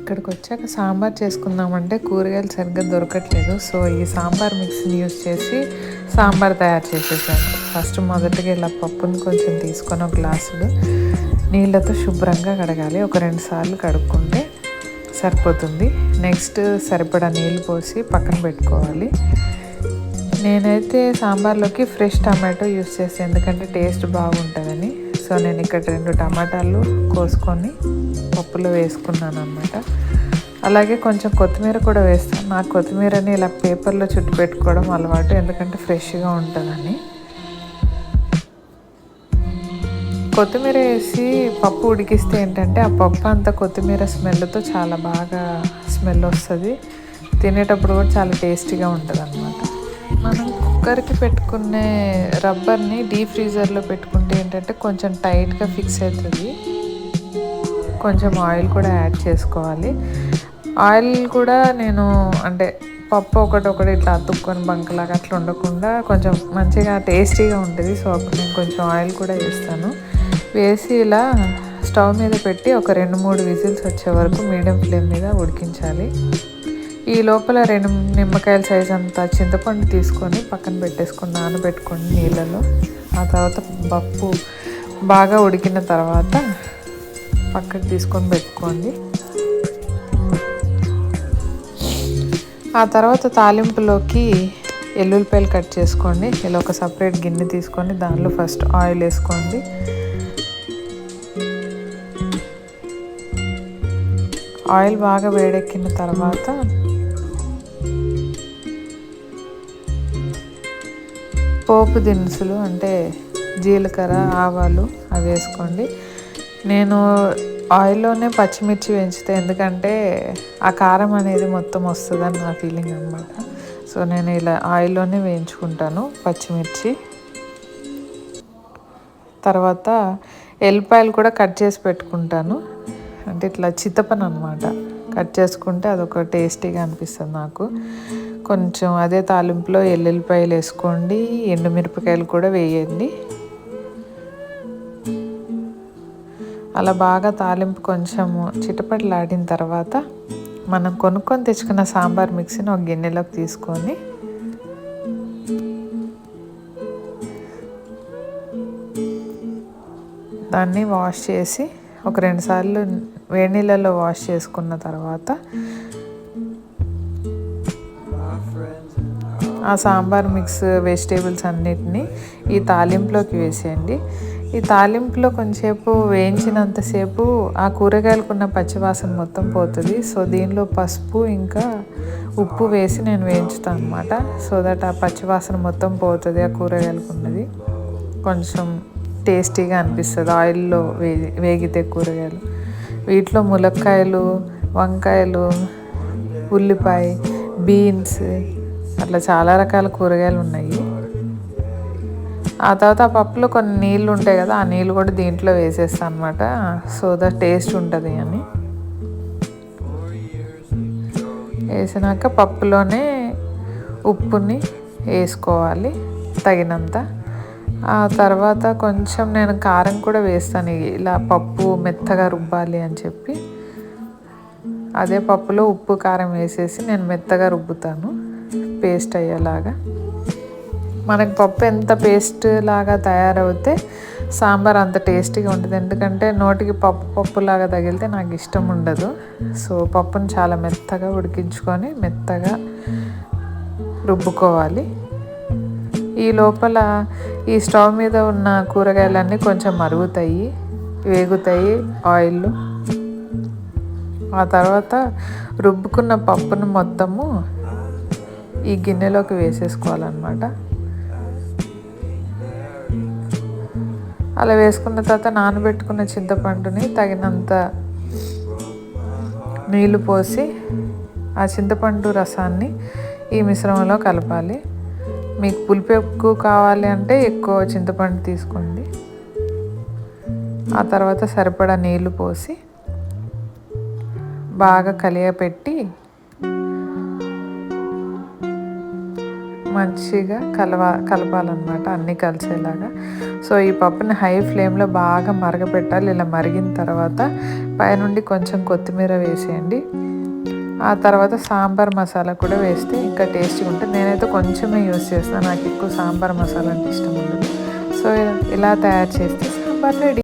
ఇక్కడికి వచ్చాక సాంబార్ చేసుకుందామంటే కూరగాయలు సరిగ్గా దొరకట్లేదు. సో ఈ సాంబార్ మిక్స్ని యూస్ చేసి సాంబార్ తయారు చేసేసాను. ఫస్ట్ మొదటిగా ఇలా పప్పుని కొంచెం తీసుకొని ఒక గ్లాసులు నీళ్ళతో శుభ్రంగా కడగాలి. ఒక 2 సార్లు కడుక్కుంటే సరిపోతుంది. నెక్స్ట్ సరిపడా నీళ్ళు పోసి పక్కన పెట్టుకోవాలి. నేనైతే సాంబార్లోకి ఫ్రెష్ టమాటో యూస్ చేస్తాను, ఎందుకంటే టేస్ట్ బాగుంటుందని. సో నేను ఇక్కడ 2 టమాటాలు కోసుకొని పప్పులో వేసుకున్నాను అన్నమాట. అలాగే కొంచెం కొత్తిమీర కూడా వేస్తాను. నాకు కొత్తిమీరని ఇలా పేపర్లో చుట్టు పెట్టుకోవడం అలవాటు, ఎందుకంటే ఫ్రెష్గా ఉంటుందని. కొత్తిమీర వేసి పప్పు ఉడికిస్తే ఏంటంటే ఆ పప్పు అంతా కొత్తిమీర స్మెల్తో చాలా బాగా స్మెల్ వస్తుంది. తినేటప్పుడు కూడా చాలా టేస్టీగా ఉంటుంది అన్నమాట. మనం కుక్కర్కి పెట్టుకునే రబ్బర్ని డీప్ ఫ్రీజర్లో పెట్టుకుంటే ఏంటంటే కొంచెం టైట్గా ఫిక్స్ అవుతుంది. కొంచెం ఆయిల్ కూడా యాడ్ చేసుకోవాలి. ఆయిల్ కూడా నేను అంటే పప్పు ఒకటి ఇట్లా అతుక్కొని బంకలాగా అట్లా ఉండకుండా కొంచెం మంచిగా టేస్టీగా ఉంటుంది. సో అప్పుడు నేను కొంచెం ఆయిల్ కూడా వేస్తాను. వేసి ఇలా స్టవ్ మీద పెట్టి ఒక 2-3 విజిల్స్ వచ్చే వరకు మీడియం ఫ్లేమ్ మీద ఉడికించాలి. ఈ లోపల 2 నిమ్మకాయల సైజ్ అంతా చింతపండు తీసుకొని పక్కన పెట్టేసుకొని నానబెట్టుకోండి నీళ్ళలో. ఆ తర్వాత పప్పు బాగా ఉడికిన తర్వాత పక్కకు తీసుకొని పెట్టుకోండి. ఆ తర్వాత తాలింపులోకి ఎల్లుల్లిపాయలు కట్ చేసుకోండి. ఇలా ఒక సపరేట్ గిన్నె తీసుకొని దానిలో ఫస్ట్ ఆయిల్ వేసుకోండి. ఆయిల్ బాగా వేడెక్కిన తర్వాత పోపు దినుసులు అంటే జీలకర్ర, ఆవాలు అవి వేసుకోండి. నేను ఆయిల్లోనే పచ్చిమిర్చి వేయించుతాను, ఎందుకంటే ఆ కారం అనేది మొత్తం వస్తుందని నా ఫీలింగ్ అనమాట. సో నేను ఇలా ఆయిల్లోనే వేయించుకుంటాను పచ్చిమిర్చి. తర్వాత ఎల్లిపాయలు కూడా కట్ చేసి పెట్టుకుంటాను, అంటే ఇట్లా చిత్తపని అనమాట. కట్ చేసుకుంటే అదొక టేస్టీగా అనిపిస్తుంది నాకు. కొంచెం అదే తాలింపులో ఎల్లుల్లిపాయలు వేసుకోండి, ఎండుమిరపకాయలు కూడా వేయండి. అలా బాగా తాలింపు కొంచెము చిటపటలాడిన తర్వాత మనం కొనుక్కొని తెచ్చుకున్న సాంబార్ మిక్సీని ఒక గిన్నెలోకి తీసుకొని దాన్ని వాష్ చేసి ఒక 2 సార్లు వేడి నీళ్ళలో వాష్ చేసుకున్న తర్వాత ఆ సాంబార్ మిక్స్ వెజిటేబుల్స్ అన్నిటినీ ఈ తాలింపులోకి వేసేయండి. ఈ తాలింపులో కొంచెంసేపు వేయించినంతసేపు ఆ కూరగాయలకున్న పచ్చివాసన మొత్తం పోతుంది. సో దీనిలో పసుపు ఇంకా ఉప్పు వేసి నేను వేయించుతాను అనమాట. సో దట్ ఆ పచ్చివాసన మొత్తం పోతుంది, ఆ కూరగాయలకు ఉన్నది కొంచెం టేస్టీగా అనిపిస్తుంది ఆయిల్లో వేగితే కూరగాయలు. వీటిలో ములక్కాయలు, వంకాయలు, ఉల్లిపాయ, బీన్స్ అట్లా చాలా రకాల కూరగాయలు ఉన్నాయి. ఆ తర్వాత ఆ పప్పులో కొన్ని నీళ్ళు ఉంటాయి కదా, ఆ నీళ్ళు కూడా దీంట్లో వేసేస్తాను అనమాట, సో దట్ టేస్ట్ ఉంటుంది అని. వేసినాక పప్పులోనే ఉప్పుని వేసుకోవాలి తగినంత. ఆ తర్వాత కొంచెం నేను కారం కూడా వేస్తాను, ఇలా పప్పు మెత్తగా రుబ్బాలి అని చెప్పి. అదే పప్పులో ఉప్పు కారం వేసేసి నేను మెత్తగా రుబ్బుతాను పేస్ట్ అయ్యేలాగా. మనకు పప్పు ఎంత పేస్ట్ లాగా తయారవుతే సాంబార్ అంత టేస్టీగా ఉంటుంది, ఎందుకంటే నోటికి పప్పు లాగా తగిలితే నాకు ఇష్టం ఉండదు. సో పప్పును చాలా మెత్తగా ఉడికించుకొని మెత్తగా రుబ్బుకోవాలి. ఈ లోపల ఈ స్టవ్ మీద ఉన్న కూరగాయలన్నీ కొంచెం మరుగుతాయి, వేగుతాయి ఆయిల్లో. ఆ తర్వాత రుబ్బుకున్న పప్పును మొత్తము ఈ గిన్నెలోకి వేసేసుకోవాలన్నమాట. అలా వేసుకున్న తర్వాత నానబెట్టుకున్న చింతపండుని తగినంత నీళ్లు పోసి ఆ చింతపండు రసాన్ని ఈ మిశ్రమంలో కలపాలి. మీకు పులుపు ఎక్కువ కావాలి అంటే ఎక్కువ చింతపండు తీసుకోండి. ఆ తర్వాత సరిపడా నీళ్లు పోసి బాగా కలియపెట్టి మంచిగా కలపాలన్నమాట, అన్నీ కలిసేలాగా. సో ఈ పప్పుని హై ఫ్లేమ్లో బాగా మరగపెట్టాలి. ఇలా మరిగిన తర్వాత పైనుండి కొంచెం కొత్తిమీర వేసేయండి. ఆ తర్వాత సాంబార్ మసాలా కూడా వేస్తే ఇంకా టేస్టీగా ఉంటుంది. నేనైతే కొంచెమే యూస్ చేస్తాను, నాకు ఎక్కువ సాంబార్ మసాలా అంటే ఇష్టం ఉండదు. సో ఇలా తయారు చేస్తే సాంబార్ రెడీ.